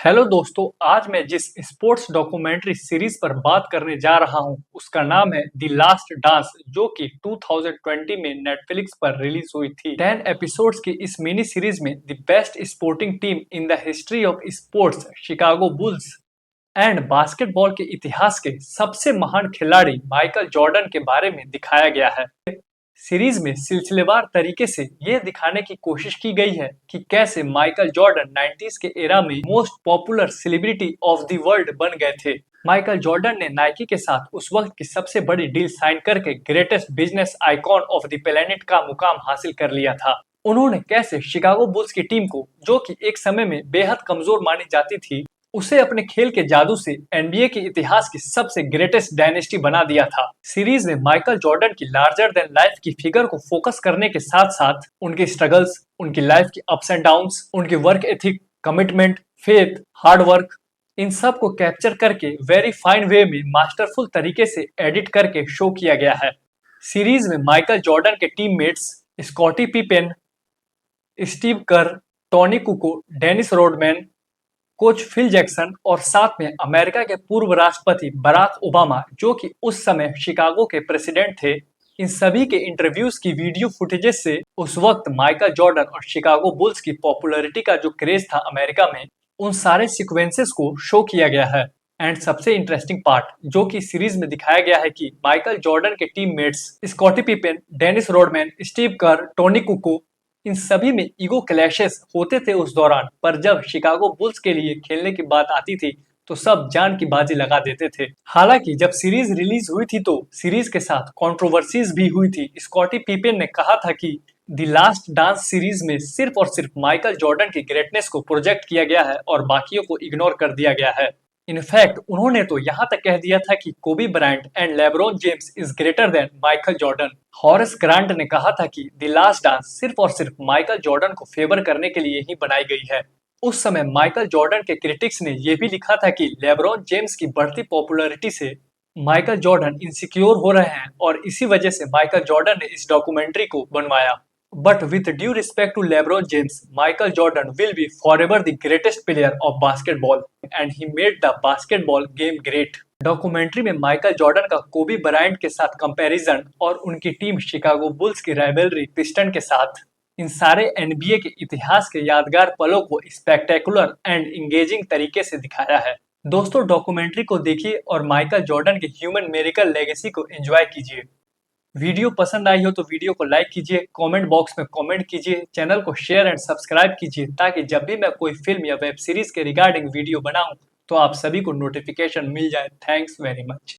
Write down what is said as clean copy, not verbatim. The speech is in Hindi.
हेलो दोस्तों, आज मैं जिस स्पोर्ट्स डॉक्यूमेंट्री सीरीज पर बात करने जा रहा हूं, उसका नाम है द लास्ट डांस, जो कि 2020 में नेटफ्लिक्स पर रिलीज हुई थी। 10 एपिसोड्स की इस मिनी सीरीज में the best sporting team in the history of sports, Chicago bulls and basketball के इतिहास के सबसे महान खिलाड़ी माइकल जॉर्डन के बारे में दिखाया गया है। सीरीज में सिलसिलेवार तरीके से यह दिखाने की कोशिश की गई है कि कैसे माइकल जॉर्डन 90s के एरा में most popular celebrity of the world बन गए थे। माइकल जॉर्डन ने नाइकी के साथ उस वक्त की सबसे बड़ी डील साइन करके greatest business icon of the planet का मुकाम हासिल कर लिया था। उन्होंने कैसे शिकागो बुल्स की टीम को, जो कि एक समय में बेहद कमजोर मानी जाती थी, उसे अपने खेल के जादू से एनबीए के इतिहास की सबसे ग्रेटेस्ट डायनेस्टी बना दिया था। सीरीज में माइकल जॉर्डन की लार्जर देन लाइफ की फिगर को फोकस करने के साथ साथ उनके स्ट्रगल्स, उनकी लाइफ की अप्स एंड डाउन्स, उनके work ethic, commitment, faith, hard work, इन सब को कैप्चर करके वेरी फाइन वे में मास्टरफुल तरीके से एडिट करके शो किया गया है। सीरीज में माइकल जॉर्डन के teammates Scottie Pippen, Steve Kerr, Toni Kukoc, Dennis Rodman, coach Phil Jackson और साथ में अमेरिका के पूर्व राष्ट्रपति बराक ओबामा, जो कि उस समय शिकागो के प्रेसिडेंट थे, इन सभी के इंटरव्यूज की वीडियो फुटेजेस से उस वक्त माइकल जॉर्डन और शिकागो बुल्स की पॉपुलैरिटी का जो क्रेज था अमेरिका में, उन सारे सीक्वेंसेस को शो किया गया है। एंड सबसे इंटरेस्टिंग पार्ट जो कि सीरीज में दिखाया गया है कि माइकल जॉर्डन के teammates Scottie Pippen, Dennis Rodman, Steve Kerr, Toni Kukoc, इन सभी में ईगो क्लैशेस होते थे उस दौरान, पर जब शिकागो बुल्स के लिए खेलने की बात आती थी तो सब जान की बाजी लगा देते थे। हालांकि जब सीरीज रिलीज हुई थी तो सीरीज के साथ कंट्रोवर्सीज भी हुई थी। स्कॉटी पिपेन ने कहा था कि द लास्ट डांस सीरीज में सिर्फ और सिर्फ माइकल जॉर्डन की ग्रेटनेस को प्रोजेक्ट किया गया है और बाकियों को इग्नोर कर दिया गया है। इनफैक्ट उन्होंने तो यहाँ तक कह दिया था कि कोबी Bryant and LeBron James is greater than Michael Jordan. Horace grant ने कहा था कि द लास्ट डांस सिर्फ और सिर्फ माइकल जॉर्डन को फेवर करने के लिए ही बनाई गई है। उस समय माइकल जॉर्डन के क्रिटिक्स ने यह भी लिखा था कि लेब्रॉन जेम्स की बढ़ती पॉपुलैरिटी से माइकल जॉर्डन इनसिक्योर हो रहे हैं और इसी वजह से माइकल जॉर्डन ने इस डॉक्यूमेंट्री को बनवाया। But with due respect to LeBron James, Michael Jordan will be forever the greatest player of basketball, and he made the basketball game great. Documentary में माइकल जॉर्डन का कोबी ब्रायंट के साथ कंपैरिजन और उनकी टीम शिकागो बुल्स की राइवलरी पिस्टन के साथ इन सारे एनबीए के इतिहास के यादगार पलों को स्पेक्टेकुलर एंड इंगेजिंग तरीके से दिखाया है। दोस्तों, डॉक्यूमेंट्री को देखिए और माइकल जॉर्डन के ह्यूमन मेरिकल लेगेसी को एंजॉय कीजिए। वीडियो पसंद आई हो तो वीडियो को लाइक कीजिए, कमेंट बॉक्स में कमेंट कीजिए, चैनल को शेयर एंड सब्सक्राइब कीजिए ताकि जब भी मैं कोई फिल्म या वेब सीरीज के रिगार्डिंग वीडियो बनाऊं तो आप सभी को नोटिफिकेशन मिल जाए। Thanks very much.